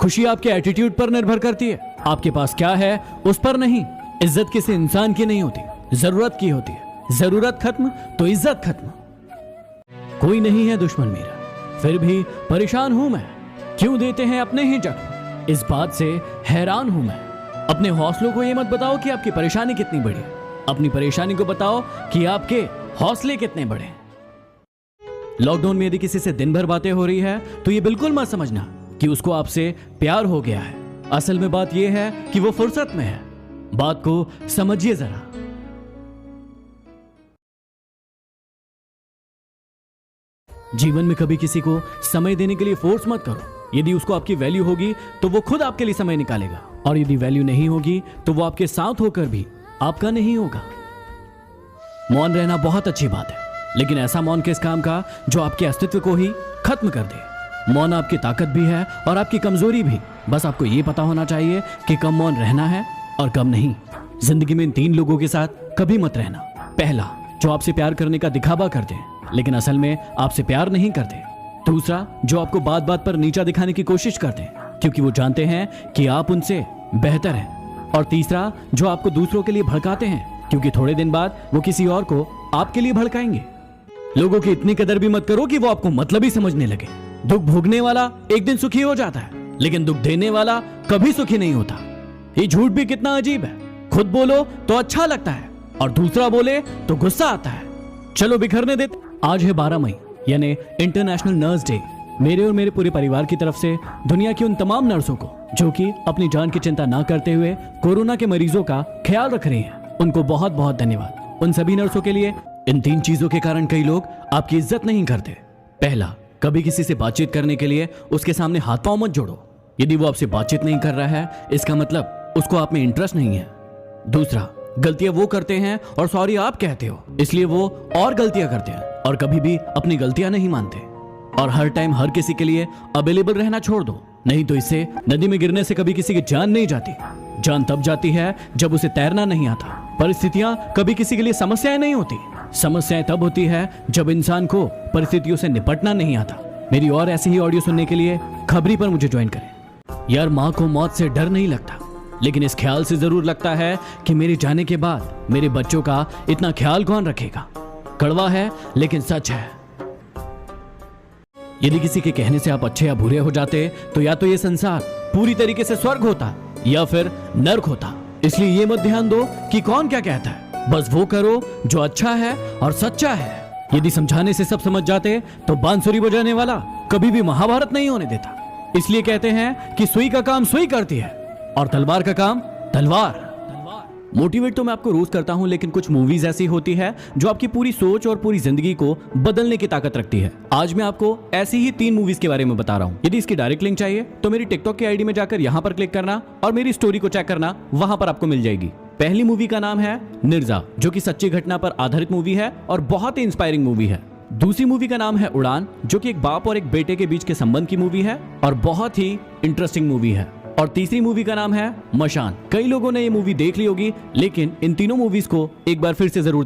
खुशी आपके एटीट्यूड पर निर्भर करती है। आपके पास क्या है उस पर नहीं। इज्जत किसी इंसान की नहीं होती, जरूरत की होती है। जरूरत खत्म तो इज्जत खत्म। कोई नहीं है दुश्मन मेरा, फिर भी परेशान हूं मैं। क्यों देते हैं अपने ही जख्म, इस बात से हैरान हूं मैं। अपने हौसलों को ये मत बताओ कि आपकी परेशानी कितनी बड़ी है, अपनी परेशानी को बताओ कि आपके हौसले कितने बड़े। लॉकडाउन में यदि किसी से दिन भर बातें हो रही है तो ये बिल्कुल मत समझना कि उसको आपसे प्यार हो गया है। असल में बात यह है कि वो फुर्सत में है। बात को समझिए जरा। जीवन में कभी किसी को समय देने के लिए फोर्स मत करो। यदि उसको आपकी वैल्यू होगी तो वो खुद आपके लिए समय निकालेगा, और यदि वैल्यू नहीं होगी तो वो आपके साथ होकर भी आपका नहीं होगा। मौन रहना बहुत अच्छी बात है, लेकिन ऐसा मौन किस काम का जो आपके अस्तित्व को ही खत्म कर दे। मौन आपकी ताकत भी है और आपकी कमजोरी भी। बस आपको यह पता होना चाहिए कि कब मौन रहना है और कब नहीं। जिंदगी में इन 3 लोगों के साथ कभी मत रहना। पहला, जो आपसे प्यार करने का दिखावा करते हैं लेकिन असल में आपसे प्यार नहीं करते। दूसरा, जो आपको बात बात पर नीचा दिखाने की कोशिश करते हैं क्योंकि वो जानते हैं कि आप उनसे बेहतर हैं। और तीसरा, जो आपको दूसरों के लिए भड़काते हैं क्योंकि थोड़े दिन बाद वो किसी और को आपके लिए भड़काएंगे। लोगों की इतनी कदर भी मत करो कि वो आपको मतलबी समझने लगे। दुख भोगने वाला एक दिन सुखी हो जाता है, लेकिन दुख देने वाला कभी सुखी नहीं होता। ये झूठ भी कितना अजीब है। खुद बोलो तो अच्छा लगता है और दूसरा बोले तो गुस्सा आता है। चलो बिखरने देते। आज है 12 मई यानी इंटरनेशनल नर्स डे। मेरे और मेरे पूरे परिवार की तरफ से दुनिया की उन तमाम नर्सों को जो कि अपनी जान की चिंता ना करते हुए कोरोना के मरीजों का ख्याल रख रही हैं, उनको बहुत बहुत धन्यवाद। उन सभी नर्सों के लिए। इन 3 चीजों के कारण कई लोग आपकी इज्जत नहीं करते। पहला, कभी किसी से बातचीत करने के लिए उसके सामने हाथ पांव मत जोड़ो। यदि वो आपसे बातचीत नहीं कर रहा है इसका मतलब उसको आप में इंटरेस्ट नहीं है। दूसरा, गलतियां वो करते हैं और सॉरी आप कहते हो, इसलिए वो और गलतियां करते हैं और कभी भी अपनी गलतियां नहीं मानते। और हर टाइम हर किसी के लिए अवेलेबल रहना छोड़ दो, नहीं तो इससे नदी में गिरने से कभी किसी की जान नहीं जाती। जान तब जाती है जब उसे तैरना नहीं आता। परिस्थितियां कभी किसी के लिए समस्याएं नहीं होती। समस्याएं तब होती है जब इंसान को परिस्थितियों से निपटना नहीं आता। मेरी और ऐसी ही ऑडियो सुनने के लिए खबरी पर मुझे ज्वाइन करें। यार, माँ को मौत से डर नहीं लगता, लेकिन इस ख्याल से जरूर लगता है कि मेरे जाने के बाद मेरे बच्चों का इतना ख्याल कौन रखेगा। कड़वा है लेकिन सच है। यदि किसी के कहने से आप अच्छे या बुरे हो जाते तो या तो ये संसार पूरी तरीके से स्वर्ग होता या फिर नर्क होता। इसलिए ये मत ध्यान दो कि कौन क्या कहता है, बस वो करो जो अच्छा है और सच्चा है। यदि समझाने से सब समझ जाते तो बांसुरी बजाने वाला कभी भी महाभारत नहीं होने देता। इसलिए कहते हैं कि सुई का काम सुई करती है और तलवार का काम तलवार। मोटिवेट तो मैं आपको रोज करता हूं, लेकिन कुछ मूवीज ऐसी होती है जो आपकी पूरी सोच और पूरी जिंदगी को बदलने की ताकत रखती है। आज मैं आपको ऐसी ही 3 मूवीज के बारे में बता रहा हूं। यदि इसकी डायरेक्ट लिंक चाहिए तो मेरी टिकटॉक की आईडी में जाकर यहां पर क्लिक करना और मेरी स्टोरी को चेक करना, वहां पर आपको मिल जाएगी। पहली मूवी का नाम है निर्जा, जो कि सच्ची घटना पर आधारित मूवी है और बहुत ही इंस्पायरिंग मूवी है। दूसरी मूवी का नाम है उड़ान, जो कि एक बाप और एक बेटे के बीच के संबंध की मूवी है और बहुत ही इंटरेस्टिंग मूवी है। और तीसरी मूवी का नाम है मशान। कई लोगों ने ये मूवी देख ली होगी, लेकिन इन तीनों मूवीज को एक बार फिर से जरूर